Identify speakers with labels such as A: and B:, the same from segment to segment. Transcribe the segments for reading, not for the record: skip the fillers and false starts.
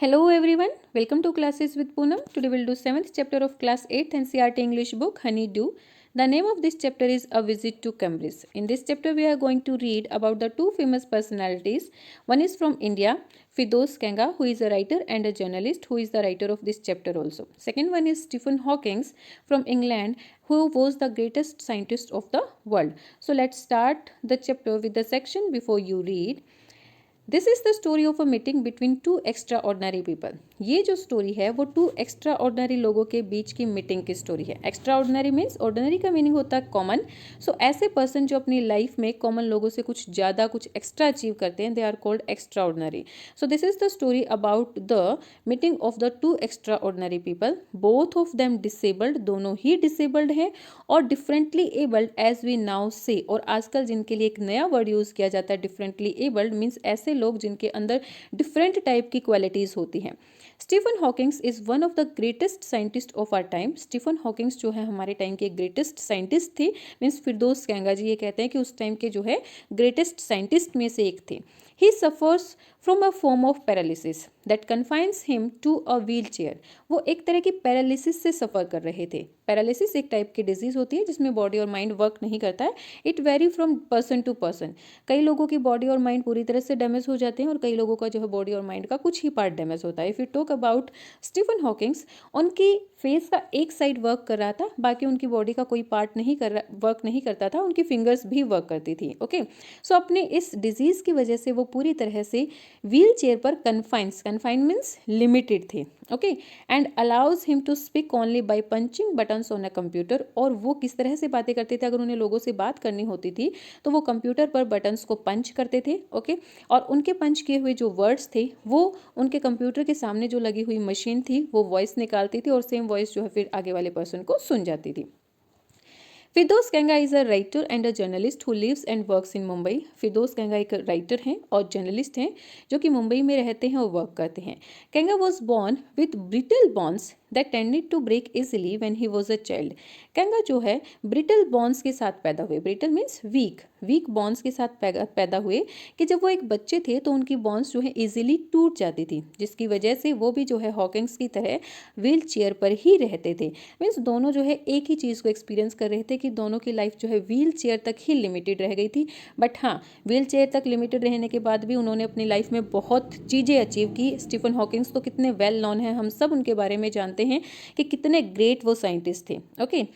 A: Hello everyone, welcome to Classes with Poonam. Today we'll do 7th chapter of class 8th NCERT English book Honeydew. The name of this chapter is A Visit to Cambridge. In this chapter we are going to read about the two famous personalities. One is from India, Firdaus Kenga, who is a writer and a journalist, who is the writer of this chapter also. Second one is Stephen Hawking from England, who was the greatest scientist of the world. So let's start the chapter with the section before you read. This is the story of a meeting between two extraordinary people. ये जो story है वो to extra ordinary लोगों के बीच की meeting की story है. Extra ordinary means ordinary का मीनिंग होता है कॉमन. सो ऐसे पर्सन जो अपनी लाइफ में कॉमन लोगों से कुछ ज़्यादा कुछ एक्स्ट्रा अचीव करते हैं, they are called extraordinary. So this is the story about the meeting of the two extraordinary people. Both of them disabled, दोनों ही डिसेबल्ड हैं और differently abled as we now say. और आजकल जिनके लिए एक नया वर्ड यूज़ किया जाता है डिफरेंटली एबल्ड मीन्स ऐसे लोग जिनके अंदर डिफरेंट टाइप की क्वालिटीज होती हैं. Stephen Hawkings is one of the greatest scientist of our time. Stephen Hawkings जो है हमारे टाइम के ग्रेटेस्ट साइंटिस्ट थे. मीन्स फिरदौस कैंगा जी ये कहते हैं कि उस टाइम के जो है ग्रेटेस्ट साइंटिस्ट में से एक थे. He suffers from a form of paralysis that confines him to a wheelchair. वो एक तरह की पैरालिसिस से सफ़र कर रहे थे. पैरालिसिस एक टाइप की डिजीज़ होती है जिसमें बॉडी और माइंड वर्क नहीं करता है. It very from person to person. कई लोगों की बॉडी और माइंड पूरी तरह से डैमेज हो जाते हैं और कई लोगों का जो है बॉडी और माइंड का कुछ ही पार्ट डैमेज होता है. If you talk about Stephen Hawkings, उनकी फेस का एक साइड वर्क कर रहा था, बाकी उनकी बॉडी का कोई पार्ट वर्क नहीं करता था. उनकी फिंगर्स भी वर्क करती थी. ओके, सो अपने इस डिजीज़ की वजह से वो पूरी तरह से व्हील चेयर पर कन्फाइंड मीन्स लिमिटेड थे. Okay, and allows him to speak only by punching buttons on a computer. और वो किस तरह से बातें करते थे, अगर उन्हें लोगों से बात करनी होती थी तो वो कंप्यूटर पर बटन्स को पंच करते थे. ओके, और उनके पंच किए हुए जो वर्ड्स थे वो उनके कंप्यूटर के सामने जो लगी हुई मशीन थी वो वॉइस निकालती थी और सेम वॉइस जो है फिर आगे वाले पर्सन को सुन जाती थी. Firdaus Kanga is a writer and a journalist who lives and works in Mumbai. Firdaus Kanga एक राइटर हैं और जर्नलिस्ट हैं जो कि मुंबई में रहते हैं और वर्क करते हैं. Kanga was born with brittle bones that tended to break easily when he was a child. Kanga जो है ब्रिटल बॉन्स के साथ पैदा हुए. ब्रिटल मीन्स वीक बॉन्स के साथ पैदा हुए कि जब वो एक बच्चे थे तो उनकी बॉन्स जो है इजीली टूट जाती थी, जिसकी वजह से वो भी जो है हॉकिंग्स की तरह व्हील चेयर पर ही रहते थे. मीन्स दोनों जो है एक ही चीज़ को एक्सपीरियंस कर रहे थे कि दोनों की लाइफ जो है व्हील चेयर तक ही लिमिटेड रह गई थी. बट हाँ, व्हील चेयर तक लिमिटेड रहने के बाद भी उन्होंने अपनी लाइफ में बहुत चीज़ें अचीव की. स्टीफन हॉकिंग्स तो कितने वेल नोन हैं, हम सब उनके बारे में जानते हैं कि कितने ग्रेट वो साइंटिस्ट थे. Okay,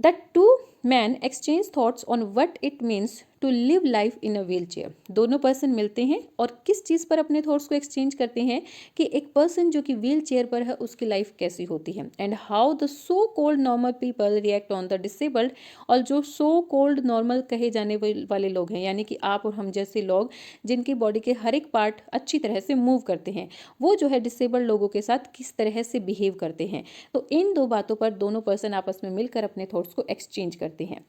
A: the two man exchange thoughts on what it means to live life in a wheelchair. दोनों पर्सन मिलते हैं और किस चीज़ पर अपने थॉट्स को एक्सचेंज करते हैं कि एक पर्सन जो कि व्हील चेयर पर है उसकी लाइफ कैसी होती है. And how the so called normal people react on the disabled. और जो सो कॉल्ड नॉर्मल कहे जाने वाले लोग हैं, यानी कि आप और हम जैसे लोग जिनकी बॉडी के हर एक पार्ट अच्छी तरह से मूव करते हैं, वो जो है डिसेबल्ड लोगों के साथ किस तरह से बिहेव करते हैं. तो इन दो बातों पर दोनों पर्सन आपस में मिलकर अपने थॉट्स को एक्सचेंज करते हैं.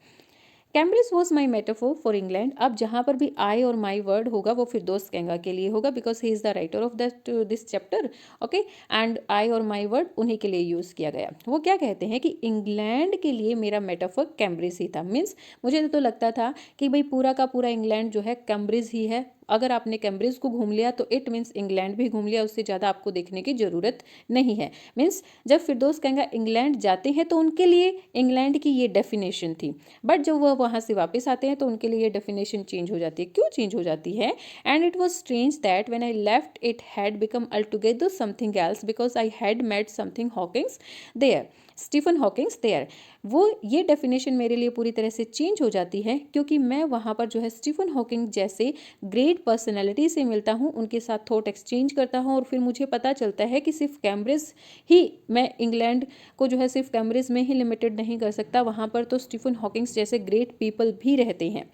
A: Cambridge was my metaphor for England. अब जहाँ पर भी आई और माई वर्ड होगा वो फिरदौस कैंगा के लिए होगा because he is the writer of this chapter. Okay, and I और माई वर्ड उन्हीं के लिए यूज़ किया गया. वो क्या कहते हैं कि इंग्लैंड के लिए मेरा मेटाफोर कैम्ब्रिज ही था. मीन्स मुझे तो लगता था कि भाई पूरा का पूरा इंग्लैंड जो है कैम्ब्रिज ही है. अगर आपने कैम्ब्रिज को घूम लिया तो इट मीन्स इंग्लैंड भी घूम लिया, उससे ज़्यादा आपको देखने की ज़रूरत नहीं है. मीन्स जब फिरदौस कैंगा इंग्लैंड जाते हैं तो उनके लिए इंग्लैंड की ये डेफिनेशन थी, बट जब वह वहाँ से वापस आते हैं तो उनके लिए ये डेफिनेशन चेंज हो जाती है. क्यों चेंज हो जाती है? And it was strange that when I left it had become altogether something else because I had met something Hawkings there, Stephen Hawkings there. वो ये डेफिनेशन मेरे लिए पूरी तरह से चेंज हो जाती है क्योंकि मैं वहाँ पर जो है स्टीफन हॉकिंग जैसे ग्रेट पर्सनैलिटी से मिलता हूँ, उनके साथ थॉट एक्सचेंज करता हूँ और फिर मुझे पता चलता है कि सिर्फ कैम्ब्रिज ही, मैं इंग्लैंड को जो है सिर्फ कैम्ब्रिज में ही लिमिटेड नहीं कर सकता, वहाँ पर तो स्टीफन हॉकिंग्स जैसे ग्रेट पीपल भी रहते हैं.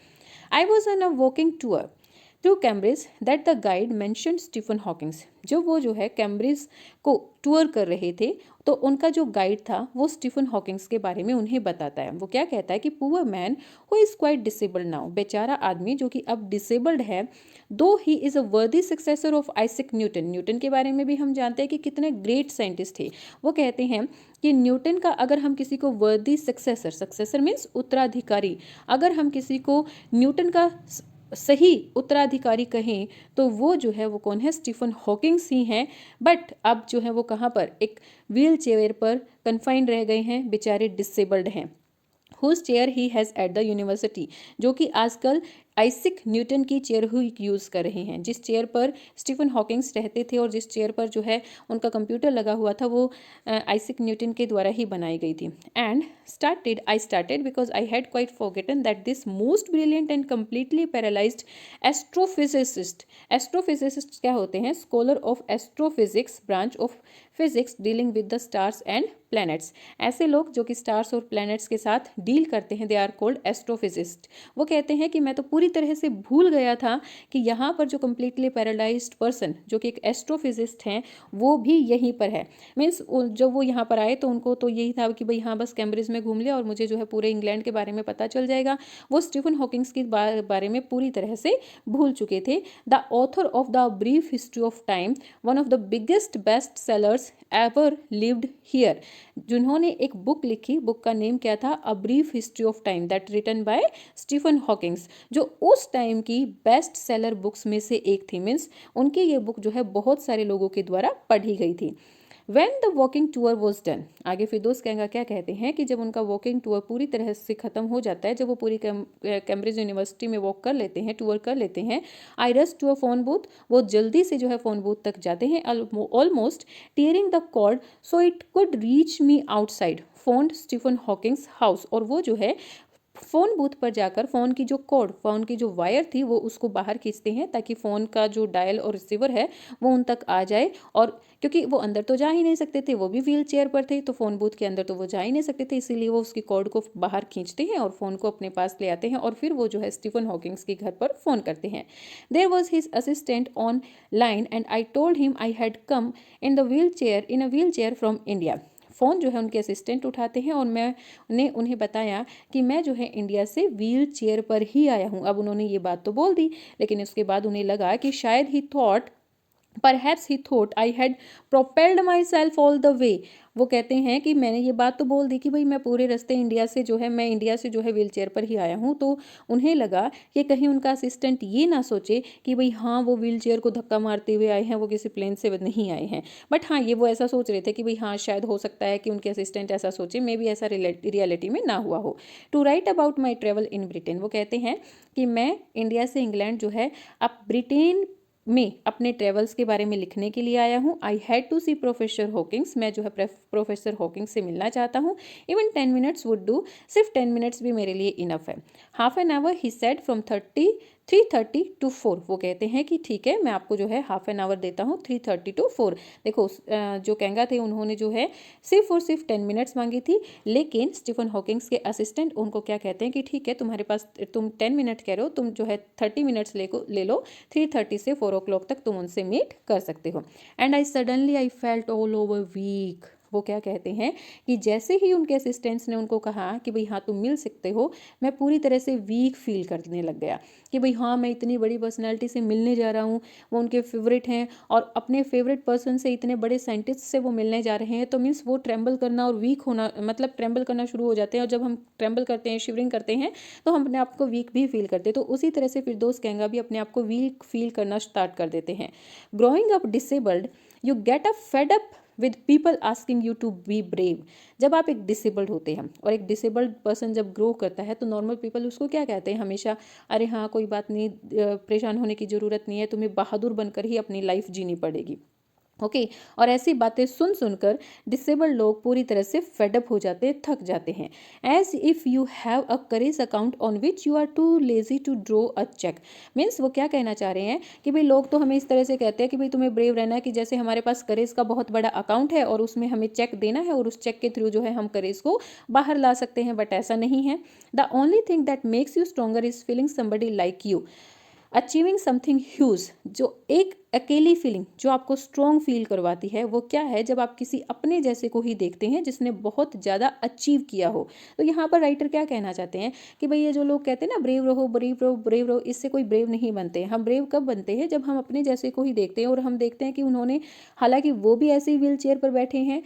A: I was on a walking tour through Cambridge that the guide mentioned Stephen Hawkings. जब वो जो है कैम्ब्रिज को टूर कर रहे थे तो उनका जो गाइड था वो स्टीफन हॉकिंग्स के बारे में उन्हें बताता है. वो क्या कहता है कि poor man who is quite disabled now. बेचारा आदमी जो कि अब डिसेबल्ड है, दो ही इज़ अ वर्दी successor of Isaac Newton. Newton के बारे में भी हम जानते हैं कि कितने ग्रेट साइंटिस्ट थे. वो कहते हैं कि न्यूटन का अगर हम किसी को वर्दी सक्सेसर मीन्स उत्तराधिकारी, अगर हम किसी को न्यूटन का सही उत्तराधिकारी कहें तो वो जो है वो कौन है, स्टीफन हॉकिंग्स ही हैं। बट अब जो है वो कहाँ पर, एक व्हील चेयर पर कन्फाइंड रह गए हैं, बेचारे डिसेबल्ड हैं। Whose chair he has at the university, जो कि आजकल आइसिक न्यूटन की चेयर ही यूज़ कर रहे हैं। जिस चेयर पर स्टीफन हॉकिंग्स रहते थे और जिस चेयर पर जो है उनका कंप्यूटर लगा हुआ था, वो आइसिक न्यूटन के द्वारा ही बनाई गई थी। And I started because I had quite forgotten that this most brilliant and completely paralysed astrophysicist क्या होते हैं, scholar of astrophysics, branch of physics dealing with the stars and planets. ऐसे लोग जो कि स्टार्स और प्लैनेट्स के साथ डील करते हैं, दे आर कॉल्ड एस्ट्रोफिजिस्ट। वो कहते हैं कि मैं तो पूरी तरह से भूल गया था कि यहाँ पर जो कम्प्लीटली पैरालाइज्ड पर्सन जो कि एक एस्ट्रोफिजिस्ट हैं वो भी यहीं पर है। मीन्स जब वो यहाँ पर आए तो उनको तो यही था कि भाई हाँ बस कैम्ब्रिज में घूम लिया और मुझे जो है पूरे इंग्लैंड के बारे में पता चल जाएगा। वो स्टीफन हॉकिंग्स के बारे में पूरी तरह से भूल चुके थे। The author of the brief history of time, one of the biggest best sellers ever lived here, जिन्होंने एक बुक लिखी, बुक का नेम क्या था, a brief history of time, that written by Stephen Hawkings, जो उस टाइम की best seller books में से एक थी। मीन्स उनकी ये बुक जो है बहुत सारे लोगों के द्वारा पढ़ी गई थी। When the walking tour was done, आगे फिरदौस कहंगा क्या कहते हैं कि जब उनका वॉकिंग टूर पूरी तरह से खत्म हो जाता है, जब वो पूरी कैम्ब्रिज यूनिवर्सिटी में वॉक कर लेते हैं, टूर कर लेते हैं, I rush to a phone booth, वो जल्दी से जो है फोन बूथ तक जाते हैं, almost tearing the cord so it could reach me outside, phoned Stephen Hawkings house. और वो जो है फ़ोन बूथ पर जाकर फ़ोन की जो कॉर्ड, फ़ोन की जो वायर थी वो उसको बाहर खींचते हैं ताकि फ़ोन का जो डायल और रिसीवर है वो उन तक आ जाए। और क्योंकि वो अंदर तो जा ही नहीं सकते थे, वो भी व्हील चेयर पर थे, तो फ़ोन बूथ के अंदर तो वो जा ही नहीं सकते थे, इसीलिए वो उसकी कॉर्ड को बाहर खींचते हैं और फ़ोन को अपने पास ले आते हैं और फिर वो जो है स्टीफन हॉकिंग्स के घर पर फ़ोन करते हैं। There was his assistant on line and I told him I had come in a wheelchair from India. Phone जो है उनके असिस्टेंट उठाते हैं और मैंने उन्हें बताया कि मैं जो है इंडिया से व्हील चेयर पर ही आया हूँ। अब उन्होंने ये बात तो बोल दी, लेकिन उसके बाद उन्हें लगा कि शायद Perhaps he thought I had propelled myself all the way. वो कहते हैं कि मैंने ये बात तो बोल दी कि भाई मैं पूरे रास्ते इंडिया से जो है व्हील चेयर पर ही आया हूँ, तो उन्हें लगा कि कहीं उनका असिस्टेंट ये ना सोचे कि भाई हाँ वो व्हील चेयर को धक्का मारते हुए आए हैं, वो किसी प्लेन से नहीं आए हैं। बट हाँ ये वो ऐसा सोच रहे थे कि भाई हाँ शायद हो सकता है कि उनके असिस्टेंट ऐसा सोचे, मे भी ऐसा रियलिटी में ना हुआ हो। To write about my travel in Britain, वो कहते हैं कि मैं इंडिया से इंग्लैंड जो है अब ब्रिटेन में अपने ट्रेवल्स के बारे में लिखने के लिए आया हूँ। I had to see professor Hawkings, मैं जो है प्रोफेसर हॉकिंग्स से मिलना चाहता हूँ। इवन 10 मिनट्स वुड डू, सिर्फ 10 मिनट्स भी मेरे लिए इनफ है। Half an hour he said from 3:30 to 4, वो कहते हैं कि ठीक है मैं आपको जो है हाफ एन आवर देता हूँ 3:30 to 4। देखो जो कैंगा थे उन्होंने जो है सिर्फ और सिर्फ 10 मिनट्स मांगी थी, लेकिन स्टीफन हॉकिंग्स के असिस्टेंट उनको क्या कहते हैं कि ठीक है तुम्हारे पास, तुम 10 मिनट कह रहे हो, तुम जो है 30 मिनट्स ले लो, 3:30 से 4 o'clock तक तुम उनसे मीट कर सकते हो। And I felt all over weak, वो क्या कहते हैं कि जैसे ही उनके असिस्टेंट्स ने उनको कहा कि भाई हाँ तुम मिल सकते हो, मैं पूरी तरह से वीक फील करने लग गया कि भाई हाँ मैं इतनी बड़ी पर्सनालिटी से मिलने जा रहा हूँ, वो उनके फेवरेट हैं और अपने फेवरेट पर्सन से, इतने बड़े साइंटिस्ट से वो मिलने जा रहे हैं, तो मीन्स वो ट्रेम्बल करना और वीक होना, मतलब ट्रेम्बल करना शुरू हो जाते हैं। और जब हम ट्रेम्बल करते हैं, शिवरिंग करते हैं, तो हम अपने आप को वीक भी फील करते हैं। तो उसी तरह से फिरदौस कहंगा भी अपने आप को वीक फील करना स्टार्ट कर देते हैं। Growing up disabled you get a fed up with people asking you to be brave. जब आप एक डिसेबल्ड होते हैं और एक डिसेबल्ड पर्सन जब ग्रो करता है तो नॉर्मल पीपल उसको क्या कहते हैं हमेशा, अरे हाँ कोई बात नहीं, परेशान होने की ज़रूरत नहीं है, तुम्हें बहादुर बनकर ही अपनी लाइफ जीनी पड़ेगी। ओके और ऐसी बातें सुन सुनकर डिसेबल्ड लोग पूरी तरह से फेडअप हो जाते हैं, थक जाते हैं। As if you have a courage account on which you are too lazy to draw a cheque. Means वो क्या कहना चाह रहे हैं कि भाई लोग तो हमें इस तरह से कहते हैं कि भाई तुम्हें ब्रेव रहना है कि जैसे हमारे पास करेज का बहुत बड़ा अकाउंट है और उसमें हमें चेक देना है और उस चेक के थ्रू जो है हम करेज को बाहर ला सकते हैं, बट ऐसा नहीं है। The only thing that makes you stronger is feeling somebody like you achieving something huge. जो एक अकेली फीलिंग जो आपको स्ट्रॉन्ग फील करवाती है वो क्या है, जब आप किसी अपने जैसे को ही देखते हैं जिसने बहुत ज़्यादा अचीव किया हो। तो यहाँ पर राइटर क्या कहना चाहते हैं कि भाई ये जो लोग कहते हैं ना ब्रेव रहो ब्रेव रहो ब्रेव रहो, इससे कोई ब्रेव नहीं बनते हैं। हम ब्रेव कब बनते हैं, जब हम अपने जैसे को ही देखते हैं और हम देखते हैं कि उन्होंने, हालांकि वो भी ऐसे ही व्हील चेयर पर बैठे हैं,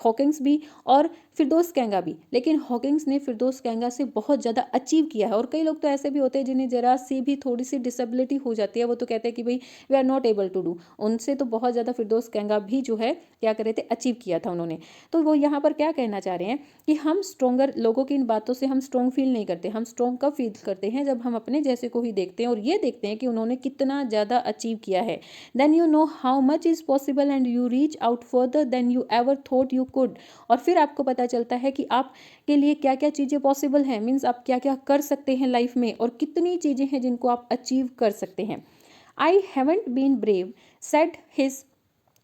A: हॉकिंस भी और फिरदौस कहंगा भी, लेकिन हॉकिंस ने फिरदौस कहंगा से बहुत ज़्यादा अचीव किया है। और कई लोग तो ऐसे भी होते हैं जिन्हें जरा सी भी थोड़ी सी डिसेबिलिटी हो जाती है, वो तो कहते हैं कि भाई we are not able to do. उनसे तो बहुत ज़्यादा फिरदौस कहंगा भी जो है क्या कर रहे थे, अचीव किया था उन्होंने। तो वो यहाँ पर क्या कहना चाह रहे हैं कि हम स्ट्रोंगर, लोगों की इन बातों से हम स्ट्रॉन्ग फील नहीं करते। हम स्ट्रॉन्ग कब फील करते हैं, जब हम अपने जैसे को ही देखते हैं और ये देखते हैं कि उन्होंने कितना ज़्यादा अचीव किया है। Then you know how much is possible and you reach out further than you ever thought you could. और फिर आपको पता चलता है कि आपके लिए क्या क्या चीज़ें पॉसिबल हैं, मीन्स आप क्या क्या कर सकते हैं लाइफ में, और कितनी चीज़ें हैं जिनको आप अचीव कर सकते हैं। I haven't been brave, said his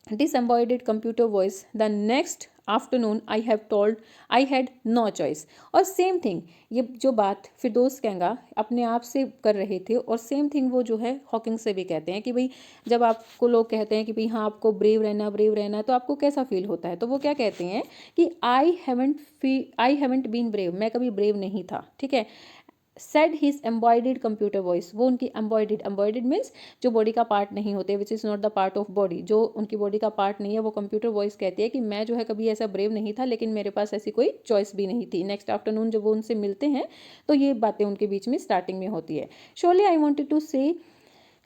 A: disembodied computer voice. The next afternoon I have told I had no choice. और सेम थिंग, ये जो बात फिरदौस कहंगा अपने आप से कर रहे थे, और सेम थिंग वो जो है हॉकिंग से भी कहते हैं कि भाई जब आपको लोग कहते हैं कि भाई हाँ आपको ब्रेव रहना, तो आपको कैसा फील होता है। तो वो क्या कहते हैं कि आई हैवेंट बीन ब्रेव, मैं कभी ब्रेव नहीं था, ठीक है। सेड हिज एम्बॉयडेड कंप्यूटर वॉइस, वो उनकी एम्बॉयडेड मीन्स जो बॉडी का पार्ट नहीं होते, which is not the part of body, जो उनकी बॉडी का पार्ट नहीं है, वो कंप्यूटर वॉइस कहती है कि मैं जो है कभी ऐसा ब्रेव नहीं था, लेकिन मेरे पास ऐसी कोई चॉइस भी नहीं थी। नेक्स्ट आफ्टरनून जब वो उनसे मिलते हैं तो ये बातें उनके बीच में स्टार्टिंग में होती है। शोरली आई वॉन्टेड टू से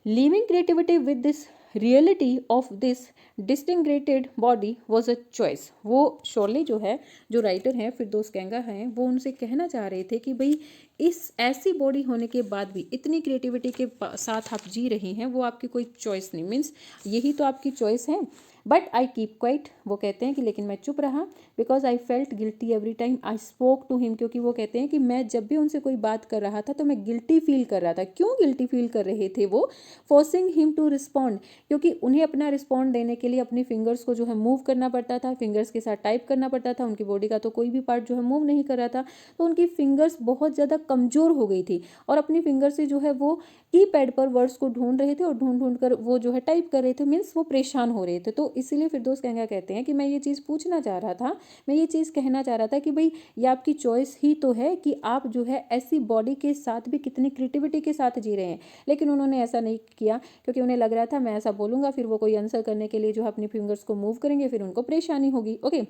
A: Leaving creativity with this reality of this disintegrated body was a choice। वो शोरली जो है, जो राइटर हैं फिरदौस कहंगा हैं, वो उनसे कहना चाह रहे थे कि भाई इस ऐसी बॉडी होने के बाद भी इतनी क्रिएटिविटी के साथ आप जी रही हैं, वो आपकी कोई चॉइस नहीं, मीन्स यही तो आपकी चॉइस है। बट आई कीप क्वाइट, वो कहते हैं कि लेकिन मैं चुप रहा, because I felt guilty every time I spoke to him, क्योंकि वो कहते हैं कि मैं जब भी उनसे कोई बात कर रहा था तो मैं गिल्टी फील कर रहा था। क्यों गिल्टी फील कर रहे थे वो, फोर्सिंग हिम टू रिस्पॉन्ड, क्योंकि उन्हें अपना रिस्पॉन्ड देने के लिए अपनी फिंगर्स को जो है मूव करना पड़ता था, फिंगर्स के साथ टाइप करना पड़ता था। उनकी बॉडी का तो कोई भी पार्ट जो है मूव नहीं कर रहा था, तो उनकी फिंगर्स बहुत ज़्यादा कमज़ोर हो गई थी, और अपनी फिंगर से जो है वो की पैड पर वर्ड्स को ढूंढ रहे थे, और ढूंढ कर वो जो है टाइप कर रहे थे, मीन्स वो परेशान हो रहे थे। तो इसीलिए फिरदौस कहंगा कहते हैं कि मैं ये चीज़ पूछना चाह रहा था, मैं ये चीज़ कहना चाह रहा था कि भाई ये आपकी चॉइस ही तो है कि आप जो है ऐसी बॉडी के साथ भी कितनी क्रिएटिविटी के साथ जी रहे हैं। लेकिन उन्होंने ऐसा नहीं किया, क्योंकि उन्हें लग रहा था मैं ऐसा बोलूँगा फिर वो कोई आंसर करने के लिए जो है अपनी फिंगर्स को मूव करेंगे, फिर उनको परेशानी होगी। ओके,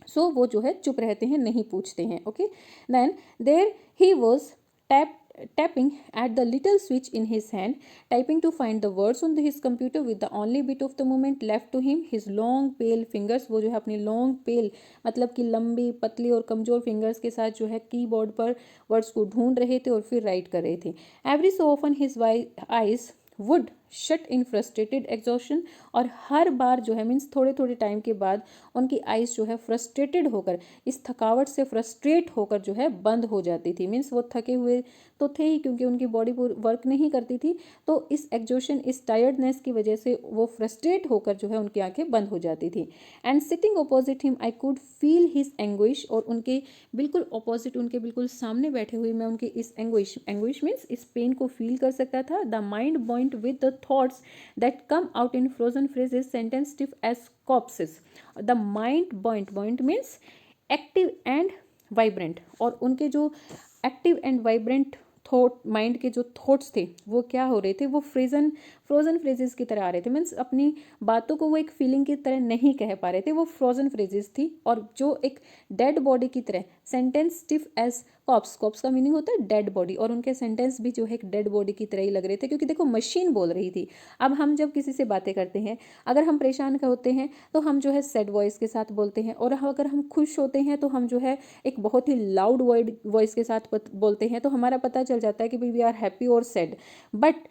A: सो वो जो है चुप रहते हैं, नहीं पूछते हैं। Okay, then there he was tapping at the little switch in his hand, typing to find the words on his computer with the only bit of the movement left to him his long pale fingers। वो जो है अपनी long pale मतलब कि लंबी पतली और कमज़ोर फिंगर्स के साथ जो है कीबोर्ड पर वर्ड्स को ढूंढ रहे थे और फिर राइट कर रहे थे। Every so often his eyes would shut in frustrated exhaustion, और हर बार जो है मीन्स थोड़े थोड़े टाइम के बाद उनकी आइज़ जो है फ्रस्ट्रेटेड होकर, इस थकावट से फ्रस्ट्रेट होकर जो है बंद हो जाती थी। मीन्स वो थके हुए तो थे ही, क्योंकि उनकी बॉडी वर्क नहीं करती थी, तो इस एग्जॉशन, इस टायर्डनेस की वजह से वो फ्रस्ट्रेट होकर जो है उनकी आंखें बंद हो जाती थी। And sitting opposite him I could feel his anguish, और उनके बिल्कुल अपोजिट, उनके बिल्कुल सामने बैठे हुए मैं उनकी इस एंग्विश मीन्स इस पेन को फील कर सकता था। The mind point with the thoughts that come out in frozen phrases, sentence stiff as corpses। The mind point means active and vibrant, और उनके जो active and vibrant thought, mind के जो थॉट्स थे वो क्या हो रहे थे, वो फ्रोजन फ्रेजेस की तरह आ रहे थे। मीन्स अपनी बातों को वो एक फीलिंग की तरह नहीं कह पा रहे थे, वो फ्रोजन फ्रेजेस थी, और जो एक डेड बॉडी की तरह, सेंटेंस स्टिफ एज कॉप्स का मीनिंग होता है डेड बॉडी, और उनके सेंटेंस भी जो है एक डेड बॉडी की तरह ही लग रहे थे, क्योंकि देखो मशीन बोल रही थी। अब हम जब किसी से बातें करते हैं, अगर हम परेशान होते हैं तो हम जो है सैड वॉइस के साथ बोलते हैं, और अगर हम खुश होते हैं तो हम जो है एक बहुत ही लाउड वॉइस के साथ बोलते हैं, तो हमारा पता चल जाता है कि भाई वी आर हैप्पी और सैड। बट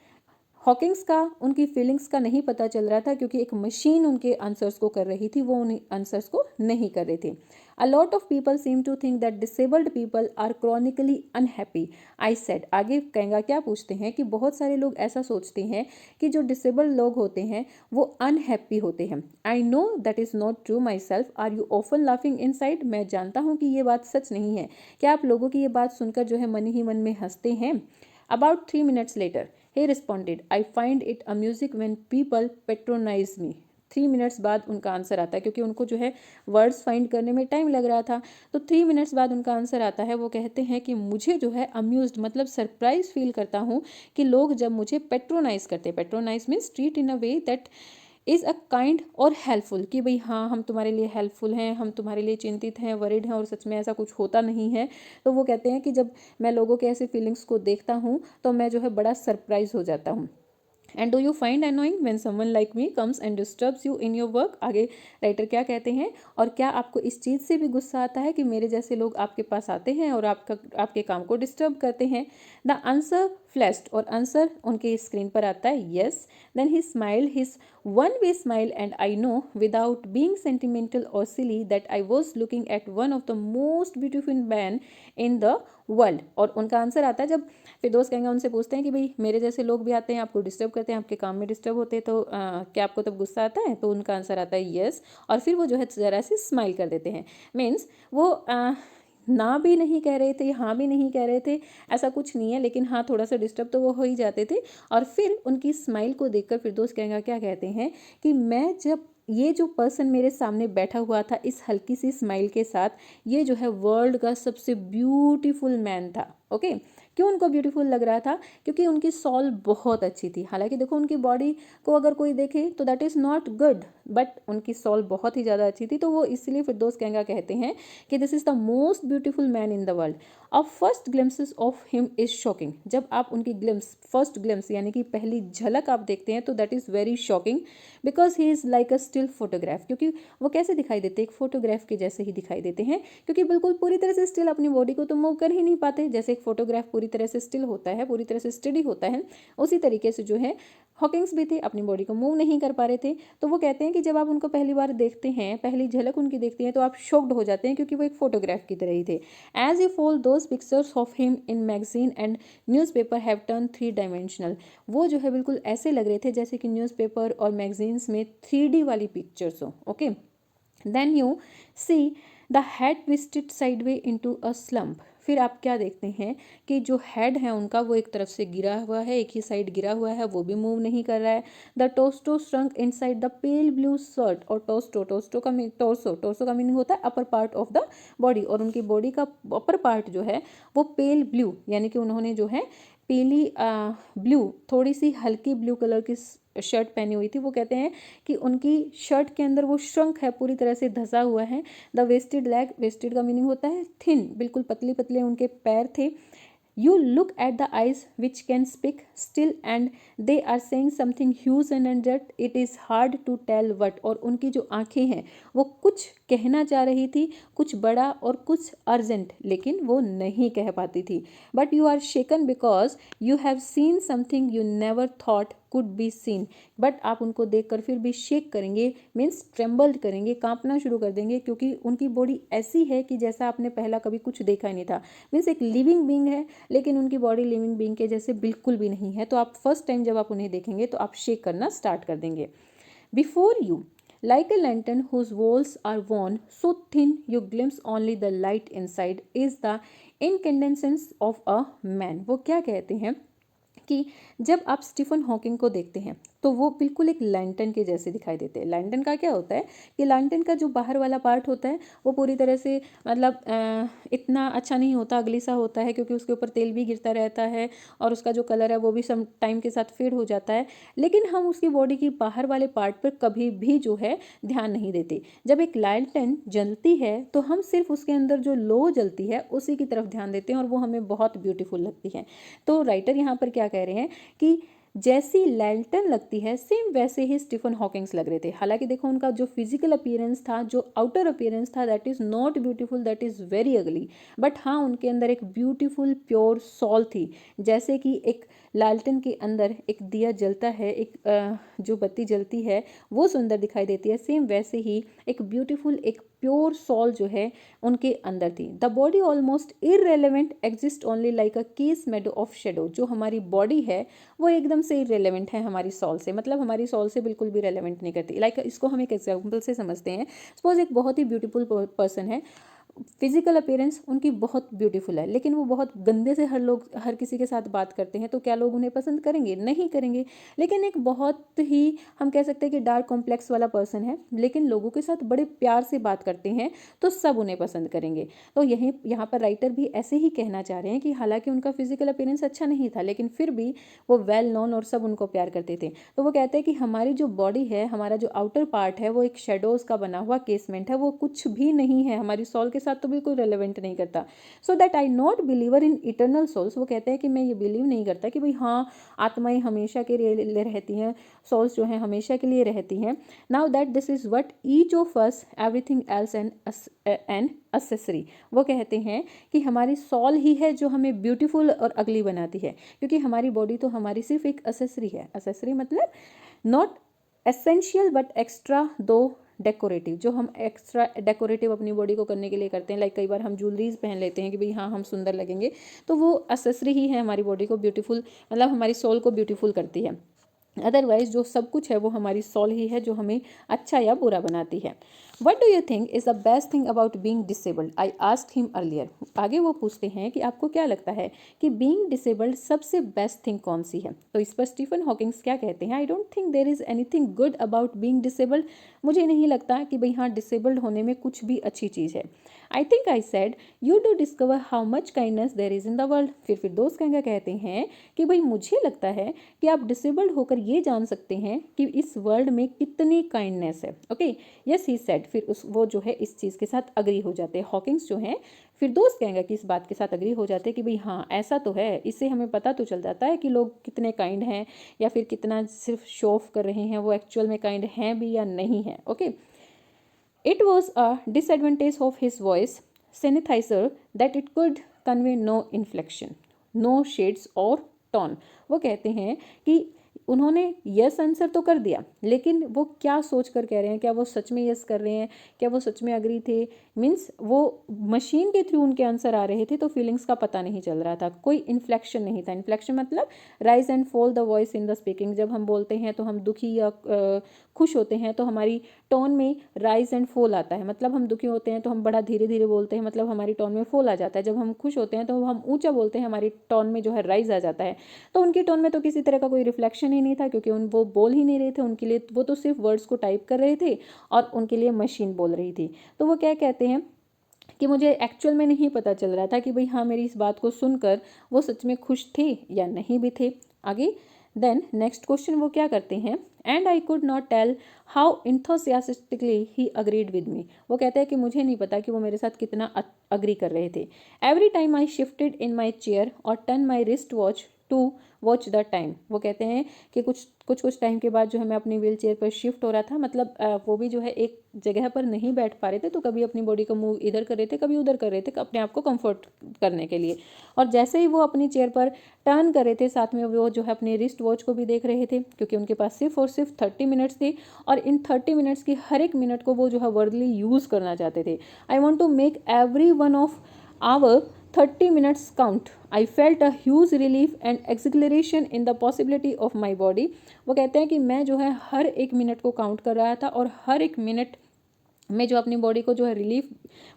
A: हॉकिंग्स का उनकी फीलिंग्स का नहीं पता चल रहा था, क्योंकि एक मशीन उनके आंसर्स को कर रही थी, वो उन आंसर्स को नहीं कर रहे थे। A lot of people seem to think that disabled people are chronically unhappy, I said. आगे कहंगा क्या पूछते हैं कि बहुत सारे लोग ऐसा सोचते हैं कि जो डिसेबल्ड लोग होते हैं वो अनहैप्पी होते हैं। I know that is not true myself, are you often laughing inside, मैं जानता हूँ कि ये बात सच नहीं है। क्या आप लोगों की ये बात सुनकर जो है मन ही मन में हंसते हैं। About 3 minutes later, he responded, I find it amusing when people patronize me। 3 minutes बाद उनका आंसर आता है, क्योंकि उनको जो है वर्ड्स फाइंड करने में टाइम लग रहा था, तो 3 मिनट्स बाद उनका आंसर आता है। वो कहते हैं कि मुझे जो है अम्यूज्ड मतलब सरप्राइज फील करता हूँ कि लोग जब मुझे पेट्रोनाइज करते, patronise means treat in a way that is a kind और हेल्पफुल, कि भाई हाँ हम तुम्हारे लिए हेल्पफुल हैं, हम तुम्हारे लिए चिंतित हैं, वरिड हैं, और सच में ऐसा कुछ होता नहीं है। तो वो कहते हैं कि जब मैं लोगों के ऐसे फीलिंग्स को देखता हूँ तो मैं जो है बड़ा सरप्राइज हो जाता हूँ। And do you find annoying when someone like me comes and disturbs you in your work. आगे राइटर क्या कहते हैं, और क्या आपको इस चीज़ से भी गुस्सा आता है कि मेरे जैसे लोग आपके पास आते हैं और आपके काम को डिस्टर्ब करते हैं। द आंसर फ्लैश्ड, और आंसर उनके स्क्रीन पर आता है yes. Then he smiled his one way smile and I know without being sentimental और silly that I was looking at one of the most beautiful man in the world. और उनका answer आता है जब फिरदौस कहेंगे, उनसे पूछते हैं कि भाई मेरे जैसे लोग भी आते हैं, आपको डिस्टर्ब करते हैं, आपके काम में डिस्टर्ब होते हैं, तो क्या आपको तब गुस्सा आता है? तो उनका आंसर आता है यस। और फिर वो जो है ज़रा सी स्माइल कर देते हैं। मीन्स वो ना भी नहीं कह रहे थे, हाँ भी नहीं कह रहे थे, ऐसा कुछ नहीं है, लेकिन हाँ थोड़ा सा डिस्टर्ब तो वो हो ही जाते थे। और फिर उनकी स्माइल को देखकर फिरदौस कहेंगे क्या कहते हैं कि मैं जब ये जो पर्सन मेरे सामने बैठा हुआ था इस हल्की सी स्माइल के साथ, ये जो है वर्ल्ड का सबसे ब्यूटीफुल मैन था। ओके, क्यों उनको ब्यूटीफुल लग रहा था? क्योंकि उनकी सॉल बहुत अच्छी थी। हालांकि देखो उनकी बॉडी को अगर कोई देखे तो that is not good, but उनकी सॉल बहुत ही ज़्यादा अच्छी थी। तो वो इसलिए फिरदौस कहंगा कहते हैं कि this is the most beautiful man in the world. A first glimpses of him is shocking. जब आप उनकी फर्स्ट ग्लिम्स यानी कि पहली झलक आप देखते हैं तो that is very shocking, because he is like a still photograph. क्योंकि वो कैसे दिखाई देते हैं? एक फोटोग्राफ के जैसे ही दिखाई देते हैं, क्योंकि बिल्कुल पूरी तरह से स्टिल अपनी बॉडी को तो मूव कर ही नहीं पाते। जैसे एक फोटोग्राफ पूरी तरह से स्टिल होता है, पूरी तरह से स्टडी होता है, उसी तरीके से जो है हॉकिंग्स भी थे, अपनी बॉडी को मूव नहीं कर पा रहे थे। तो वो कहते हैं कि जब आप उनको पहली बार देखते हैं, पहली झलक उनकी देखते हैं, तो आप शॉक्ड हो जाते हैं, क्योंकि वो एक फोटोग्राफ की तरह ही थे। As if all those pictures of him in magazine and newspaper have turn 3 dimensional. वो जो है बिल्कुल ऐसे लग रहे थे जैसे कि न्यूज़पेपर और मैगजीन्स में 3D वाली पिक्चर्स हो। Okay, then you see the head twisted sideway into a slump. फिर आप क्या देखते हैं कि जो हेड है उनका वो एक तरफ से गिरा हुआ है, एक ही साइड गिरा हुआ है, वो भी मूव नहीं कर रहा है। द टोस्टो shrunk inside the pale blue shirt. और टोस्टो का टोर्सो का मीनिंग होता है upper part of the body, और उनकी बॉडी का अपर पार्ट जो है वो पेल ब्लू, यानी कि उन्होंने जो है पीली ब्लू, थोड़ी सी हल्की ब्लू कलर की शर्ट पहनी हुई थी। वो कहते हैं कि उनकी शर्ट के अंदर वो श्रंक है, पूरी तरह से धंसा हुआ है। द वेस्टेड लेग, वेस्टेड का मीनिंग होता है थिन, बिल्कुल पतले पतले उनके पैर थे। You look at the eyes which can speak still and they are saying something huge and that it is hard to tell what। और उनकी जो आंखें हैं वो कुछ कहना चाह रही थी, कुछ बड़ा और कुछ अर्जेंट, लेकिन वो नहीं कह पाती थी। But you are shaken because you have seen something you never thought could be seen. But आप उनको देखकर फिर भी शेक करेंगे, मीन्स ट्रेम्बल करेंगे, कांपना शुरू कर देंगे, क्योंकि उनकी बॉडी ऐसी है कि जैसा आपने पहला कभी कुछ देखा ही नहीं था। मीन्स एक लिविंग बीइंग है, लेकिन उनकी बॉडी लिविंग बीइंग के जैसे बिल्कुल भी नहीं है। तो आप फर्स्ट टाइम जब आप उन्हें देखेंगे तो आप शेक करना स्टार्ट कर देंगे। Before you like a lantern whose walls are worn so thin you glimpse only the light inside is the incandescence of a man। वो क्या कहते हैं कि जब आप स्टीफन हॉकिंग को देखते हैं तो वो बिल्कुल एक लैंटर्न के जैसे दिखाई देते हैं। लैंटर्न का क्या होता है कि लैंटर्न का जो बाहर वाला पार्ट होता है वो पूरी तरह से मतलब इतना अच्छा नहीं होता, अगली सा होता है, क्योंकि उसके ऊपर तेल भी गिरता रहता है और उसका जो कलर है वो भी सम टाइम के साथ फेड हो जाता है। लेकिन हम उसकी बॉडी की बाहर वाले पार्ट पर कभी भी जो है ध्यान नहीं देते। जब एक लैंटर्न जलती है तो हम सिर्फ उसके अंदर जो लो जलती है उसी की तरफ ध्यान देते हैं और वो हमें बहुत ब्यूटीफुल लगती है। तो राइटर यहाँ पर क्या कह रहे हैं कि जैसी लैंटर्न लगती है सेम वैसे ही स्टीफन हॉकिंग्स लग रहे थे। हालांकि देखो उनका जो फिजिकल अपीयरेंस था, जो आउटर अपीयरेंस था, that is not beautiful, that is very ugly. But हाँ उनके अंदर एक ब्यूटीफुल प्योर सॉल थी। जैसे कि एक लालटेन के अंदर एक दिया जलता है, एक जो बत्ती जलती है वो सुंदर दिखाई देती है, सेम वैसे ही एक ब्यूटीफुल एक प्योर सॉल जो है उनके अंदर थी। The body almost irrelevant exist only like a case made of shadow. जो हमारी बॉडी है वो एकदम से इररेलेवेंट है हमारी सॉल से, मतलब हमारी सॉल से बिल्कुल भी रेलेवेंट नहीं करती। लाइक इसको हम एक एग्जाम्पल से समझते हैं। सपोज एक बहुत ही ब्यूटीफुल पर्सन है, फिजिकल अपीयरेंस उनकी बहुत ब्यूटीफुल है, लेकिन वो बहुत गंदे से हर किसी के साथ बात करते हैं, तो क्या लोग उन्हें पसंद करेंगे? नहीं करेंगे। लेकिन एक बहुत ही हम कह सकते हैं कि डार्क कॉम्प्लेक्स वाला पर्सन है, लेकिन लोगों के साथ बड़े प्यार से बात करते हैं, तो सब उन्हें पसंद करेंगे। तो यही यहाँ पर राइटर भी ऐसे ही कहना चाह रहे हैं कि हालांकि उनका फिजिकल अपीयरेंस अच्छा नहीं था, लेकिन फिर भी वो वेल नोन और सब उनको प्यार करते थे। तो वो कहते हैं कि हमारी जो बॉडी है, हमारा जो आउटर पार्ट है, वो एक शेडोज का बना हुआ केसमेंट है, वो कुछ भी नहीं है, हमारी सोल के साथ तो बिल्कुल रेलेवेंट नहीं करता। So that I not believer in eternal souls. वो कहते हैं कि मैं ये बिलीव नहीं करता कि भाई हाँ आत्माएं हमेशा के लिए रहती हैं, सोल्स जो हैं हमेशा के लिए रहती हैं। Now that this is what each of us everything else an accessory. वो कहते हैं कि हमारी सोल ही है जो हमें ब्यूटीफुल और अगली बनाती है, क्योंकि हमारी बॉडी तो हमारी सिर्फ एक असेसरी है। असेसरी मतलब नॉट एसेंशियल बट एक्स्ट्रा दो डेकोरेटिव, जो हम एक्स्ट्रा डेकोरेटिव अपनी बॉडी को करने के लिए करते हैं। लाइक कई बार हम ज्वेलरीज पहन लेते हैं कि भाई हाँ हम सुंदर लगेंगे, तो वो असेसरी ही है हमारी बॉडी को ब्यूटीफुल, मतलब हमारी सोल को ब्यूटीफुल करती है। अदरवाइज जो सब कुछ है वो हमारी सोल ही है जो हमें अच्छा या बुरा बनाती है। What do you think is the best thing about being disabled? I asked him earlier. आगे वो पूछते हैं कि आपको क्या लगता है कि बींग डिसेबल्ड सबसे बेस्ट थिंग कौन सी है? तो इस पर स्टीफन हॉकिंग्स क्या कहते हैं? I don't think there is anything good about being disabled. मुझे नहीं लगता कि भाई हाँ डिसेबल्ड होने में कुछ भी अच्छी चीज़ है। I think I said you do discover how much kindness there is in the world. फिर दोस्त क्या कहते हैं कि भाई मुझे लगता है कि आप डिसेबल्ड होकर ये जान सकते हैं कि इस वर्ल्ड में कितनी काइंडनेस है। Okay yes he said. फिर वो जो है इस चीज़ के साथ अग्री हो जाते हैं, हॉकिंग्स जो हैं। फिर दोस्त कहेंगे कि इस बात के साथ अग्री हो जाते हैं कि भाई हाँ ऐसा तो है, इससे हमें पता तो चल जाता है कि लोग कितने काइंड हैं या फिर कितना सिर्फ शो ऑफ कर रहे हैं, वो एक्चुअल में काइंड हैं भी या नहीं है। Okay It was a disadvantage of his voice synthesizer that it could convey no inflection, no shades or tone. वो कहते हैं कि उन्होंने यस आंसर तो कर दिया, लेकिन वो क्या सोच कर कह रहे हैं, क्या वो सच में यस कर रहे हैं, क्या वो सच में अग्री थे? मीन्स वो मशीन के थ्रू उनके आंसर आ रहे थे, तो फीलिंग्स का पता नहीं चल रहा था, कोई इन्फ्लेक्शन नहीं था। इन्फ्लेक्शन मतलब rise and fall the voice in the speaking. जब हम बोलते हैं तो हम दुखी या खुश होते हैं तो हमारी टोन में राइज एंड फॉल आता है। मतलब हम दुखी होते हैं तो हम बड़ा धीरे धीरे बोलते हैं, मतलब हमारी टोन में फॉल आ जाता है। जब हम खुश होते हैं तो हम ऊंचा बोलते हैं, हमारी टोन में जो है राइज आ जाता है। तो उनकी टोन में तो किसी तरह का कोई रिफ्लेक्शन ही नहीं था, क्योंकि वो बोल ही नहीं रहे थे। उनके लिए वो तो सिर्फ वर्ड्स को टाइप कर रहे थे और उनके लिए मशीन बोल रही थी। तो वो क्या कहते हैं कि मुझे एक्चुअल में नहीं पता चल रहा था कि भाई हाँ मेरी इस बात को सुनकर वो सच में खुश थे या नहीं भी थे। आगे देन नेक्स्ट क्वेश्चन वो क्या करते हैं, and I could not tell how enthusiastically he agreed with me. वो कहते हैं कि मुझे नहीं पता कि वो मेरे साथ कितना अग्री कर रहे थे। Every time I shifted in my chair और turn my wrist watch to watch the time. वो कहते हैं कि कुछ टाइम के बाद जो है मैं अपनी व्हील चेयर पर शिफ्ट हो रहा था, मतलब वो भी जो है एक जगह पर नहीं बैठ पा रहे थे, तो कभी अपनी बॉडी को मूव इधर कर रहे थे, कभी उधर कर रहे थे अपने आप को कंफर्ट करने के लिए। और जैसे ही वो अपनी चेयर पर टर्न कर रहे थे, साथ में वो जो है अपने रिस्ट वॉच को भी देख रहे थे, क्योंकि उनके पास सिर्फ और सिर्फ 30 मिनट्स थे और इन 30 मिनट्स की हर एक मिनट को वो जो है वर्डली यूज़ करना चाहते थे। I want to make every one of our 30 minutes count. I felt a huge relief and exhilaration in the possibility of my body. वो कहते हैं कि मैं जो है हर एक मिनट को काउंट कर रहा था और हर एक मिनट में जो अपनी बॉडी को जो है रिलीफ,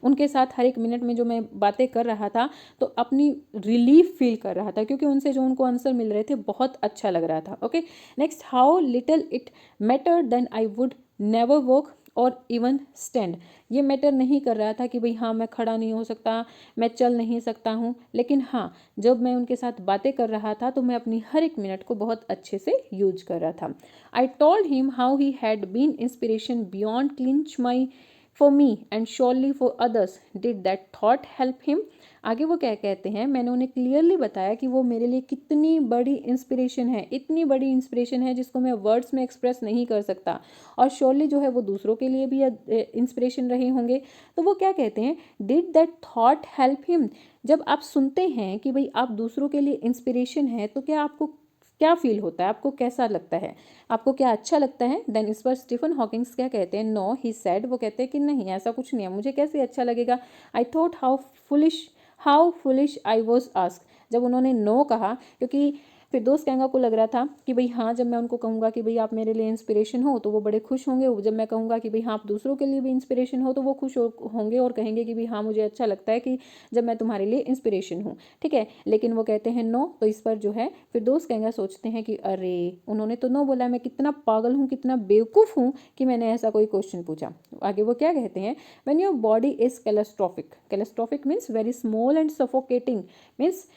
A: उनके साथ हर एक मिनट में जो मैं बातें कर रहा था तो अपनी रिलीफ फील कर रहा था, क्योंकि उनसे जो उनको आंसर मिल रहे थे बहुत अच्छा लग रहा था। Okay next, how little it matter then I would never walk or even stand. ये मैटर नहीं कर रहा था कि भाई हाँ मैं खड़ा नहीं हो सकता, मैं चल नहीं सकता हूँ, लेकिन हाँ जब मैं उनके साथ बातें कर रहा था तो मैं अपनी हर एक मिनट को बहुत अच्छे से यूज कर रहा था। I told him how he had been inspiration beyond clinch my for me and surely for others. Did that thought help him? आगे वो क्या कहते हैं, मैंने उन्हें क्लियरली बताया कि वो मेरे लिए कितनी बड़ी इंस्पिरेशन है, इतनी बड़ी इंस्पिरेशन है जिसको मैं वर्ड्स में एक्सप्रेस नहीं कर सकता, और श्योरली जो है वो दूसरों के लिए भी इंस्पिरेशन रहे होंगे। तो वो क्या कहते हैं, did that thought help him? जब आप सुनते हैं कि भाई आप दूसरों के लिए इंस्पिरेशन है, तो क्या आपको क्या फील होता है, आपको कैसा लगता है, आपको क्या अच्छा लगता है? देन इस पर स्टीफन हॉकिंग्स क्या कहते हैं, नो ही सेड। वो कहते हैं कि नहीं ऐसा कुछ नहीं है, मुझे कैसे अच्छा लगेगा। I thought how foolish I was ask. जब उन्होंने नो कहा, क्योंकि फिरदौस कहंगा को लग रहा था कि भाई हाँ, जब मैं उनको कहूँगा कि भाई आप मेरे लिए इंस्पिरेशन हो तो वो बड़े खुश होंगे, जब मैं कहूँगा कि भाई हाँ आप दूसरों के लिए भी इंस्पिरेशन हो तो वो खुश होंगे और कहेंगे कि भाई हाँ मुझे अच्छा लगता है कि जब मैं तुम्हारे लिए इंस्पिरेशन हूँ, ठीक है। लेकिन वो कहते हैं नो, तो इस पर जो है फिरदौस कहंगा सोचते हैं कि अरे उन्होंने तो नो बोला, मैं कितना पागल हूँ, कितना बेवकूफ़ हूँ कि मैंने ऐसा कोई क्वेश्चन पूछा। आगे वो क्या कहते हैं, when your body is claustrophobic means very small and suffocating, means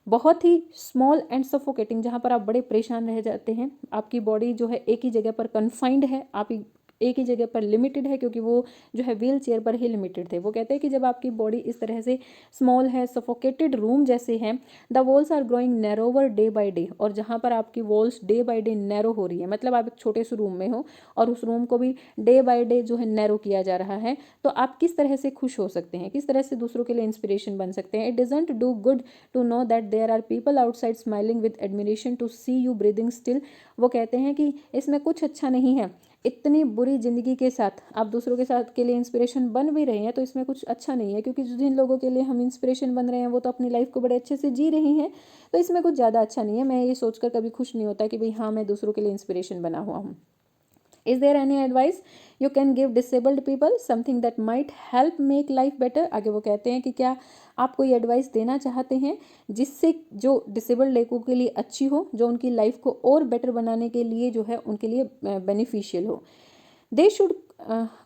A: बहुत ही स्मॉल एंड सफोकेटिंग, जहाँ पर आप बड़े परेशान रह जाते हैं, आपकी बॉडी जो है एक ही जगह पर कन्फाइंड है, आप एक ही जगह पर लिमिटेड है, क्योंकि वो जो है व्हील चेयर पर ही लिमिटेड थे। वो कहते हैं कि जब आपकी बॉडी इस तरह से स्मॉल है, सफोकेटेड रूम जैसे हैं, the walls are growing narrower day by day, और जहाँ पर आपकी walls day by day narrow हो रही है, मतलब आप एक छोटे से रूम में हो और उस रूम को भी डे बाय डे जो है नैरो किया जा रहा है, तो आप किस तरह से खुश हो सकते हैं, किस तरह से दूसरों के लिए इंस्पिरेशन बन सकते हैं। It doesn't do good to know that there are people outside smiling with admiration to see you breathing still. वो कहते हैं कि इसमें कुछ अच्छा नहीं है, इतनी बुरी जिंदगी के साथ आप दूसरों के साथ के लिए इंस्पिरेशन बन भी रहे हैं तो इसमें कुछ अच्छा नहीं है, क्योंकि जिन लोगों के लिए हम इंस्पिरेशन बन रहे हैं वो तो अपनी लाइफ को बड़े अच्छे से जी रही हैं, तो इसमें कुछ ज़्यादा अच्छा नहीं है। मैं ये सोचकर कभी खुश नहीं होता कि भाई हाँ मैं दूसरों के लिए इंस्पिरेशन बना हुआ हूँ। Is there any advice you can give disabled people, something that might help make life better? आगे वो कहते हैं कि क्या आप कोई एडवाइस देना चाहते हैं जिससे जो डिसेबल्ड लोगों के लिए अच्छी हो, जो उनकी लाइफ को और बेटर बनाने के लिए जो है उनके लिए बेनिफिशियल हो। They should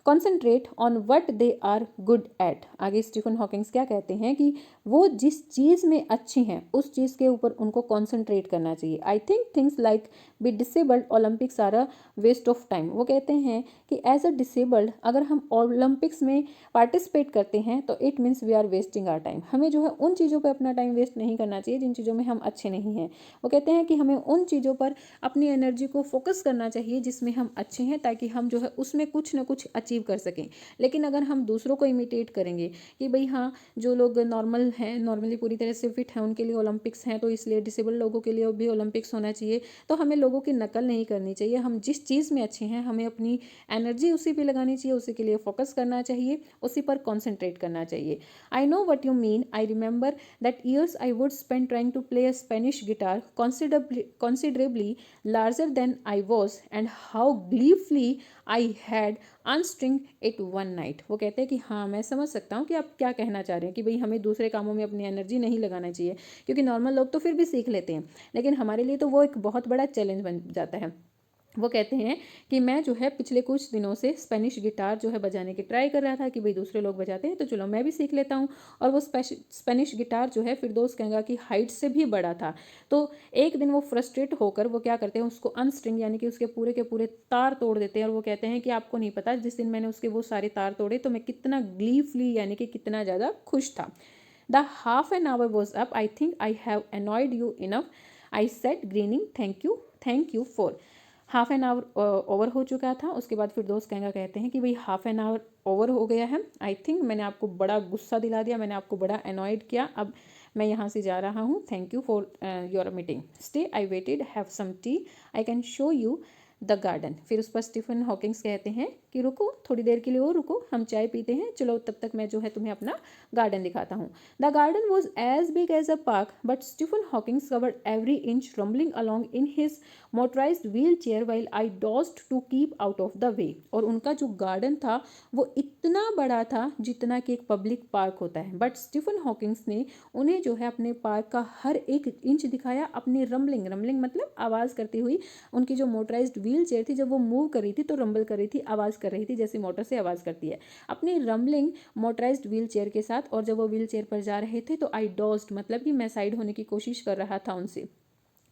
A: concentrate on what they are good at. आगे स्टीफन हॉकिंग्स क्या कहते हैं कि वो जिस चीज़ में अच्छी हैं उस चीज़ के ऊपर उनको कॉन्सेंट्रेट करना चाहिए। I think things like be disabled Olympics are a waste of time. वो कहते हैं कि एज अ डिसेबल्ड अगर हम ओलंपिक्स में पार्टिसिपेट करते हैं तो it means we are wasting our time. हमें जो है उन चीज़ों पर अपना टाइम वेस्ट नहीं करना चाहिए जिन चीज़ों में हम अच्छे नहीं हैं। वो कहते हैं कि हमें उन चीज़ों पर अपनी एनर्जी को फोकस करना चाहिए जिसमें हम अच्छे हैं, ताकि हम जो है उसमें कुछ ना कुछ अचीव कर सकें। लेकिन अगर हम दूसरों को इमिटेट करेंगे कि भाई हाँ जो लोग नॉर्मल हैं, नॉर्मली पूरी तरह से फिट हैं, उनके लिए ओलंपिक्स हैं तो इसलिए डिसेबल्ड लोगों के लिए भी ओलंपिक्स होना चाहिए, तो हमें लोगों की नकल नहीं करनी चाहिए। हम जिस चीज़ में अच्छे हैं हमें अपनी एनर्जी उसी पे लगानी चाहिए, उसी के लिए फोकस करना चाहिए, उसी पर कॉन्सेंट्रेट करना चाहिए। I know what you mean, I remember that years I would spend trying to play a Spanish guitar considerably larger than I was, and how gleefully I had unstring it one night। वो कहते हैं कि हाँ मैं समझ सकता हूँ कि आप क्या कहना चाह रहे हैं कि भाई हमें दूसरे कामों में अपनी एनर्जी नहीं लगाना चाहिए, क्योंकि नॉर्मल लोग तो फिर भी सीख लेते हैं, लेकिन हमारे लिए तो वो एक बहुत बड़ा चैलेंज बन जाता है। वो कहते हैं कि मैं जो है पिछले कुछ दिनों से स्पेनिश गिटार जो है बजाने की ट्राई कर रहा था कि भाई दूसरे लोग बजाते हैं तो चलो मैं भी सीख लेता हूँ, और वो स्पेनिश गिटार जो है फिरदौस कहंगा कि हाइट से भी बड़ा था। तो एक दिन वो फ्रस्ट्रेट होकर वो क्या करते हैं, उसको अनस्ट्रिंग यानी कि उसके पूरे के पूरे तार तोड़ देते हैं, और वो कहते हैं कि आपको नहीं पता जिस दिन मैंने उसके वो सारे तार तोड़े तो मैं कितना ग्लीफली यानी कि कितना ज़्यादा खुश था। The half an hour was up, I think I have annoyed you enough, I said grinning, thank you for. Half an hour over हो चुका था। उसके बाद फिर दोस्त कहंगा कहते हैं कि भाई हाफ एन आवर ओवर हो गया है, आई थिंक मैंने आपको बड़ा गुस्सा दिला दिया, मैंने आपको बड़ा अनॉयड किया, अब मैं यहाँ से जा रहा हूँ, thank you for your meeting, stay I waited, have some tea, I can show you the garden. फिर उस पर स्टीफन हॉकिंग्स कहते हैं कि रुको थोड़ी देर के लिए और रुको, हम चाय पीते हैं, चलो तब तक मैं जो है तुम्हें अपना गार्डन दिखाता हूँ। The garden was as big as a park, but Stephen Hawkings covered every inch, rumbling along in his motorised wheelchair while I dodged to keep out of the way. और उनका जो garden था वो इतना बड़ा था जितना कि एक पब्लिक पार्क होता है, बट स्टीफन हॉकिंग्स ने उन्हें जो है अपने पार्क का हर एक इंच दिखाया अपनी रम्बलिंग मतलब आवाज़ करती हुई। उनकी जो मोटराइज्ड व्हील चेयर थी जब वो मूव कर रही थी तो रंबल कर रही थी, आवाज़ कर रही थी जैसे मोटर से आवाज़ करती है, अपनी रंबलिंग मोटराइज्ड व्हील चेयर के साथ। और जब वो व्हील चेयर पर जा रहे थे तो आई डॉज्ड मतलब कि मैं साइड होने की कोशिश कर रहा था उनसे,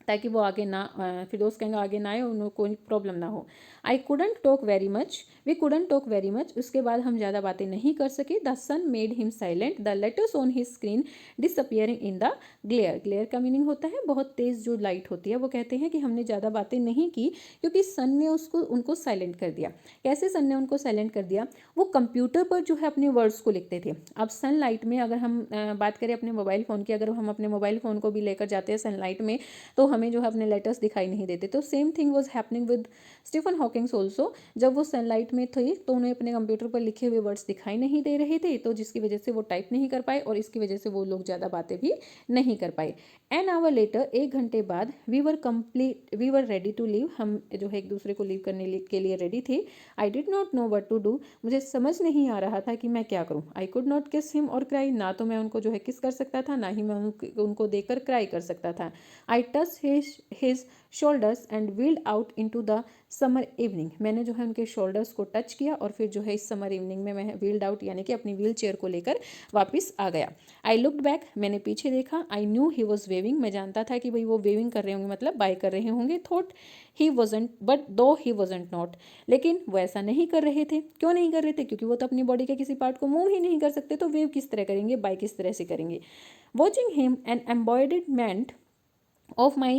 A: ताकि वो आगे ना फिरदौस कहंगा आगे ना आए, उन्हें कोई प्रॉब्लम ना हो। I couldn't talk very much, we couldn't talk very much, उसके बाद हम ज़्यादा बातें नहीं कर सके। The sun made him silent, the letters on his screen disappearing in the glare. Glare का मीनिंग होता है बहुत तेज़ जो लाइट होती है। वो कहते हैं कि हमने ज़्यादा बातें नहीं की क्योंकि सन ने उनको साइलेंट कर दिया। कैसे सन ने उनको साइलेंट कर दिया, वो कंप्यूटर पर जो है अपने वर्ड्स को लिखते थे। अब सनलाइट में अगर हम बात करें अपने मोबाइल फ़ोन की, अगर हम अपने मोबाइल फ़ोन को भी लेकर जाते हैं सनलाइट में तो हमें जो है अपने लेटर्स दिखाई नहीं देते। तो same thing was happening with Stephen Hawkings also. जब वो सनलाइट में थे तो उन्हें अपने कंप्यूटर पर लिखे हुए वर्ड्स दिखाई नहीं दे रहे थे, तो जिसकी वजह से वो टाइप नहीं कर पाए और इसकी वजह से वो लोग ज़्यादा बातें भी नहीं कर पाए। एन आवर लेटर, 1 घंटे बाद, we were ready to leave, हम जो है एक दूसरे को लीव करने के लिए रेडी थे। I did not know what to do, मुझे समझ नहीं आ रहा था कि मैं क्या करूँ। आई कुड नॉट किस हिम और क्राई, ना तो मैं उनको जो है किस कर सकता था, ना ही मैं उनको देखकर क्राई कर सकता था। I touch his shoulders and wheeled out into the summer evening, मैंने जो है उनके शोल्डर्स को टच किया और फिर जो है इस समर इवनिंग में मैं व्हील्ड आउट यानी कि अपनी व्हील चेयर को लेकर वापस आ गया। आई लुक्ड बैक, मैंने पीछे देखा। I knew he was waving, मैं जानता था कि भाई वो वेविंग कर रहे होंगे, मतलब बाय कर रहे होंगे। थॉट ही वॉजेंट, बट दो ही वॉजेंट नॉट, लेकिन वो ऐसा नहीं कर रहे थे। क्यों नहीं कर रहे थे? क्योंकि वो तो अपनी बॉडी के किसी पार्ट को मूव ही नहीं कर सकते, तो वेव किस तरह करेंगे, बाय किस तरह से करेंगे। Watching him an embodiment of my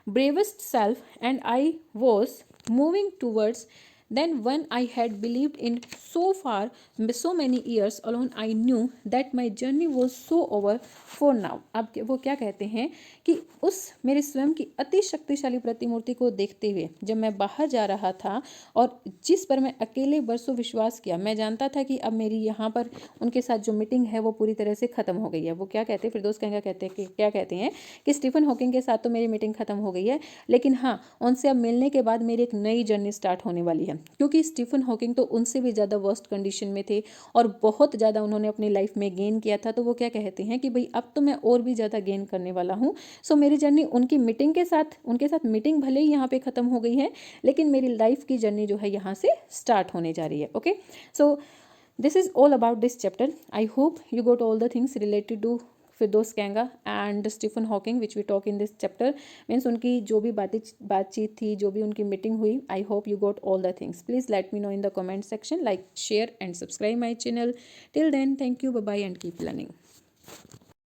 A: bravest self, and I was moving towards then when I had believed in so far so many years alone, I knew that my journey was so over for now. अब वो क्या कहते हैं कि उस मेरे स्वयं की अति शक्तिशाली प्रतिमूर्ति को देखते हुए जब मैं बाहर जा रहा था और जिस पर मैं अकेले बरसों विश्वास किया, मैं जानता था कि अब मेरी यहाँ पर उनके साथ जो मीटिंग है वो पूरी तरह से खत्म हो गई है। वो क्या कहते हैं, फिरदौस कहना कहते हैं कि क्या कहते हैं कि स्टीफन हॉकिंग के साथ तो मेरी मीटिंग खत्म हो गई है, लेकिन हाँ, उनसे अब मिलने के बाद मेरी एक नई जर्नी स्टार्ट होने वाली है। क्योंकि स्टीफन हॉकिंग तो उनसे भी ज़्यादा वर्स्ट कंडीशन में थे और बहुत ज़्यादा उन्होंने अपनी लाइफ में गेन किया था। तो वो क्या कहते हैं कि भाई अब तो मैं और भी ज़्यादा गेन करने वाला हूँ। सो मेरी जर्नी उनकी मीटिंग के साथ, उनके साथ मीटिंग भले ही यहाँ पे ख़त्म हो गई है, लेकिन मेरी लाइफ की जर्नी जो है यहाँ से स्टार्ट होने जा रही है। Okay, so this is all about this chapter. I hope you got all the things related to Firdaus Kanga and Stephen Hawking which we talk in this chapter. Means उनकी जो भी बातचीत थी, जो भी उनकी मीटिंग हुई, I hope you got all the things. Please let me know in the comment section, like, share and subscribe my channel. Till then, thank you, bye bye and keep learning.